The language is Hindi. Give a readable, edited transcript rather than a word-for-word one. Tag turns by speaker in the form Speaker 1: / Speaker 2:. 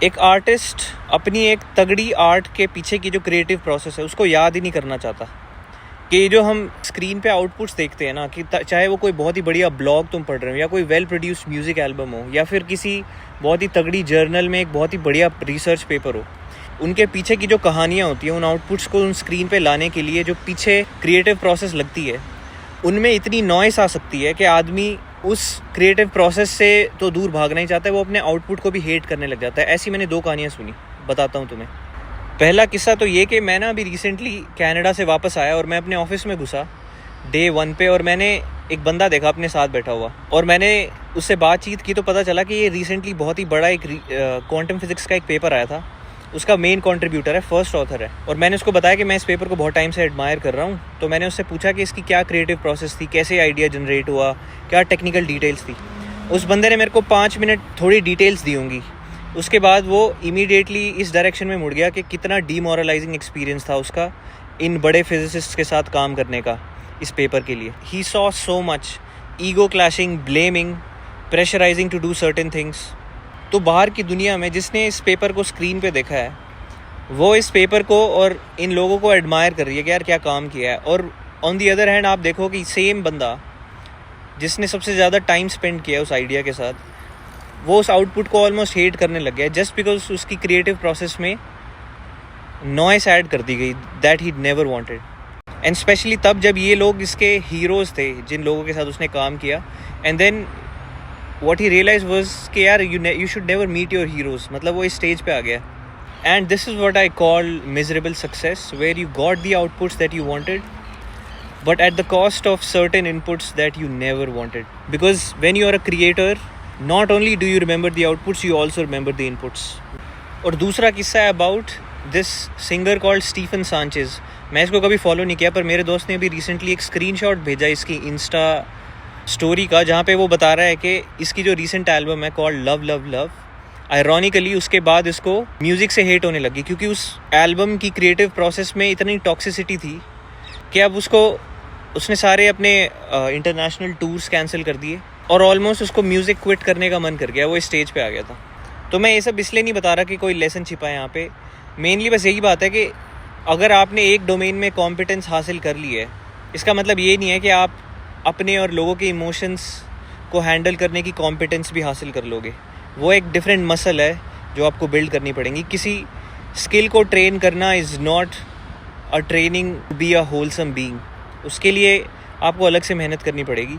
Speaker 1: एक आर्टिस्ट अपनी एक तगड़ी आर्ट के पीछे की जो क्रिएटिव प्रोसेस है उसको याद ही नहीं करना चाहता। कि जो हम स्क्रीन पे आउटपुट्स देखते हैं ना, कि चाहे वो कोई बहुत ही बढ़िया ब्लॉग तुम पढ़ रहे हो या कोई वेल प्रोड्यूस्ड म्यूज़िक एल्बम हो या फिर किसी बहुत ही तगड़ी जर्नल में एक बहुत ही बढ़िया रिसर्च पेपर हो, उनके पीछे की जो कहानियाँ होती हैं, उन आउटपुट्स को उन स्क्रीन पे लाने के लिए जो पीछे क्रिएटिव प्रोसेस लगती है, उनमें इतनी नॉइस आ सकती है कि आदमी उस क्रिएटिव प्रोसेस से तो दूर भागना ही चाहता है, वो अपने आउटपुट को भी हेट करने लग जाता है। ऐसी मैंने 2 कहानियाँ सुनी, बताता हूँ तुम्हें। पहला किस्सा तो ये कि मैं ना अभी रिसेंटली कनाडा से वापस आया और मैं अपने ऑफिस में घुसा डे 1 पे, और मैंने एक बंदा देखा अपने साथ बैठा हुआ, और मैंने उससे बातचीत की तो पता चला कि ये रिसेंटली बहुत ही बड़ा एक क्वांटम फिजिक्स का एक पेपर आया था, उसका मेन कंट्रीब्यूटर है, फर्स्ट ऑथर है। और मैंने उसको बताया कि मैं इस पेपर को बहुत टाइम से एडमायर कर रहा हूँ। तो मैंने उससे पूछा कि इसकी क्या क्रिएटिव प्रोसेस थी, कैसे आइडिया जनरेट हुआ, क्या टेक्निकल डिटेल्स थी। उस बंदे ने मेरे को 5 मिनट थोड़ी डिटेल्स दी होंगी। उसके बाद वो इमीडिएटली इस डायरेक्शन में मुड़ गया कि कितना डीमोरलाइजिंग एक्सपीरियंस था उसका इन बड़े फिजिसिस्ट के साथ काम करने का इस पेपर के लिए। He saw so much ego clashing, blaming, pressurising to do certain things. तो बाहर की दुनिया में जिसने इस पेपर को स्क्रीन पे देखा है, वो इस पेपर को और इन लोगों को एडमायर कर रही है कि यार क्या काम किया है। और ऑन दी अदर हैंड आप देखो कि सेम बंदा जिसने सबसे ज़्यादा टाइम स्पेंड किया उस आइडिया के साथ, वो उस आउटपुट को ऑलमोस्ट हेट करने लग गया जस्ट बिकॉज उसकी क्रिएटिव प्रोसेस में नॉइस ऐड कर दी गई that he never wanted. And specially तब जब ये लोग इसके हीरोज़ थे जिन लोगों के साथ उसने काम किया। And then what he realized was कि यार you should never meet your heroes, मतलब वो इस स्टेज पे आ गया। And this is what I call miserable success, where you got the outputs that you wanted but at the cost of certain inputs that you never wanted. Because when you are a creator, not only do you remember the outputs, you also remember the inputs. और दूसरा किस्सा है about this singer called Stephen Sanchez। मैं इसको कभी फॉलो नहीं किया, पर मेरे दोस्त ने अभी रिसेंटली एक स्क्रीनशॉट भेजा इसकी इंस्टा स्टोरी का, जहाँ पे वो बता रहा है कि इसकी जो रीसेंट एल्बम है called love love love, ironically उसके बाद इसको म्यूज़िक से हेट होने लगी क्योंकि उस एल्बम की क्रिएटिव प्रोसेस में इतनी टॉक्सिसिटी थी कि अब उसने सारे अपने इंटरनेशनल टूर्स कैंसिल कर दिए और ऑलमोस्ट उसको म्यूज़िक क्विट करने का मन कर गया, वो इस स्टेज पे आ गया था। तो मैं ये सब इसलिए नहीं बता रहा कि कोई लेसन छिपा है यहाँ पे, मेनली बस यही बात है कि अगर आपने एक डोमेन में कॉम्पिटेंस हासिल कर ली है, इसका मतलब ये नहीं है कि आप अपने और लोगों के इमोशंस को हैंडल करने की कॉम्पिटेंस भी हासिल कर लोगे। वो एक डिफरेंट मसल है जो आपको बिल्ड करनी पड़ेगी। किसी स्किल को ट्रेन करना is not a training to be a wholesome being, उसके लिए आपको अलग से मेहनत करनी पड़ेगी।